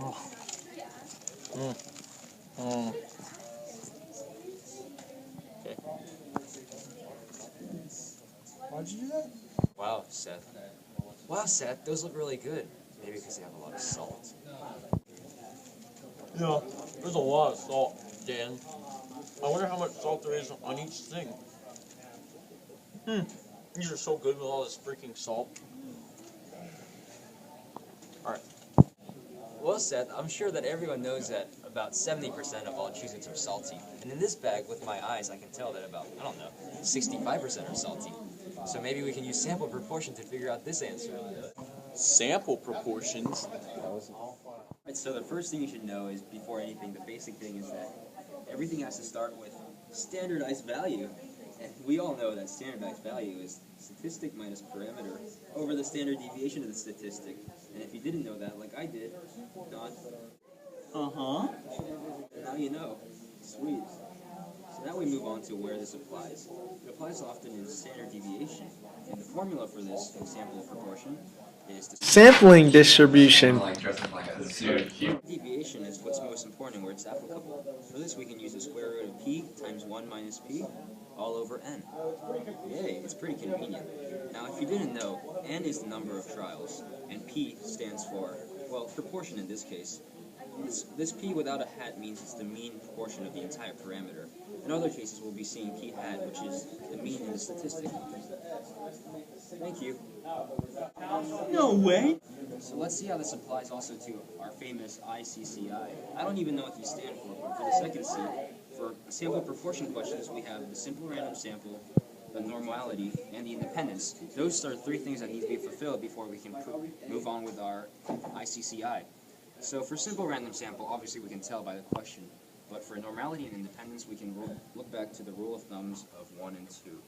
Mm. Mm. Okay. Why'd you do that? Wow, Seth. Wow, Seth, those look really good. Maybe because they have a lot of salt. Yeah, there's a lot of salt, Dan. I wonder how much salt there is on each thing. These are so good with all this freaking salt. Alright. Well, Seth, I'm sure that everyone knows that about 70% of all Cheez-Its are salty. And in this bag, with my eyes, I can tell that about, 65% are salty. So maybe we can use sample proportion to figure out this answer. Sample proportions? Right, so the first thing you should know is, before anything, the basic thing is that everything has to start with standardized value. And we all know that standardized value is statistic minus parameter over the standard deviation of the statistic. And if you didn't know that, like I did, Don, now you know. Sweet. So now we move on to where this applies. It applies often in standard deviation. And the formula for this in sample proportion is the Sampling distribution. deviation is what's most important where it's applicable. For this, we can use the square root of p times 1 minus p all over n. Yay, it's pretty convenient. Now, if you didn't know, n is the number of trials, and p stands for, well, proportion in this case. This p without a hat means it's the mean proportion of the entire parameter. In other cases, we'll be seeing p hat, which is the mean in the statistic. Thank you. No way! So let's see how this applies also to our famous ICCI. I don't even know what these stand for, but for the second C, for sample proportion questions, we have the simple random sample, the normality, and the independence. Those are three things that need to be fulfilled before we can move on with our ICCI. So for simple random sample, obviously we can tell by the question, but for normality and independence, we can look back to the rule of thumbs of 1 and 2.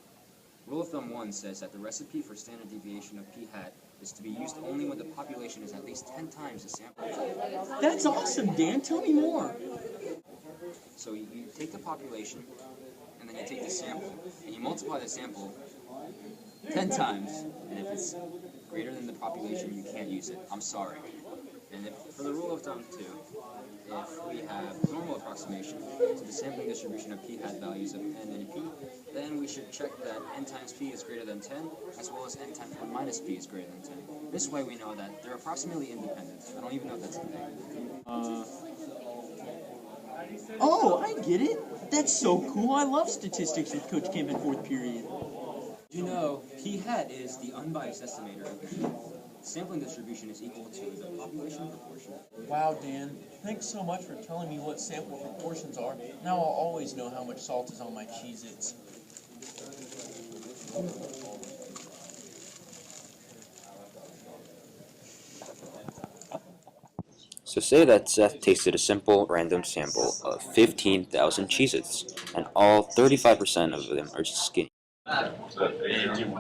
Rule of thumb 1 says that the recipe for standard deviation of p hat is to be used only when the population is at least 10 times the sample. That's awesome, Dan. Tell me more. So you take the population, and then you take the sample, and you multiply the sample 10 times, and if it's greater than the population, you can't use it. I'm sorry. And for the rule of thumb 2, if we have normal approximation to the sampling distribution of p hat values of n and p, then we should check that n times p is greater than 10, as well as n times 1 minus p is greater than 10. This way we know that they're approximately independent. I don't even know if that's a thing. Oh, I get it. That's so cool. I love statistics with Coach Kemp in 4th period. You know, p hat is the unbiased estimator of the p. Sampling distribution is equal to the population proportion. Wow, Dan. Thanks so much for telling me what sample proportions are. Now I'll always know how much salt is on my Cheez-Its. So say that Seth tasted a simple random sample of 15,000 Cheez-Its, and all 35% of them are skinny.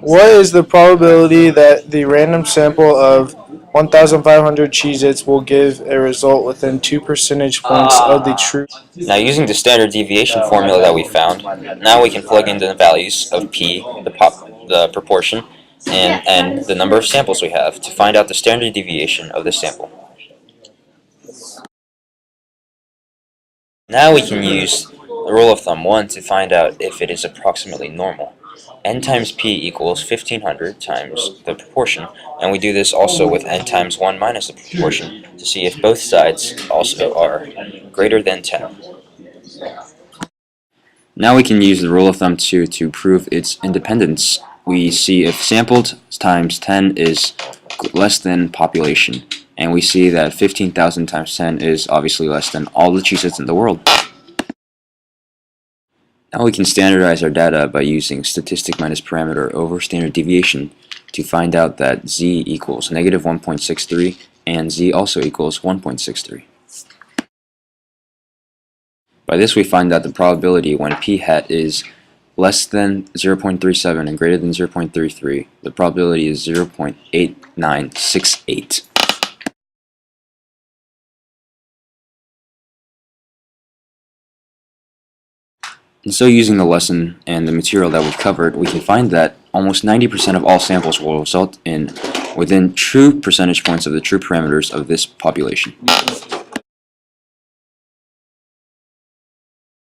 What is the probability that the random sample of 1,500 Cheez-Its will give a result within 2 percentage points of the true? Now using the standard deviation formula that we found, now we can plug in the values of p, the proportion, and n, the number of samples we have, to find out the standard deviation of the sample. Now we can use the rule of thumb 1 to find out if it is approximately normal. N times p equals 1500 times the proportion, and we do this also with n times 1 minus the proportion to see if both sides also are greater than 10. Now we can use the rule of thumb 2 to prove its independence. We see if sampled times 10 is less than population, and we see that 15,000 times 10 is obviously less than all the Cheez-Its in the world. Now we can standardize our data by using statistic minus parameter over standard deviation to find out that z equals negative 1.63 and z also equals 1.63. By this we find that the probability when p hat is less than 0.37 and greater than 0.33, the probability is 0.8968. And so using the lesson and the material that we've covered, we can find that almost 90% of all samples will result in within true percentage points of the true parameters of this population.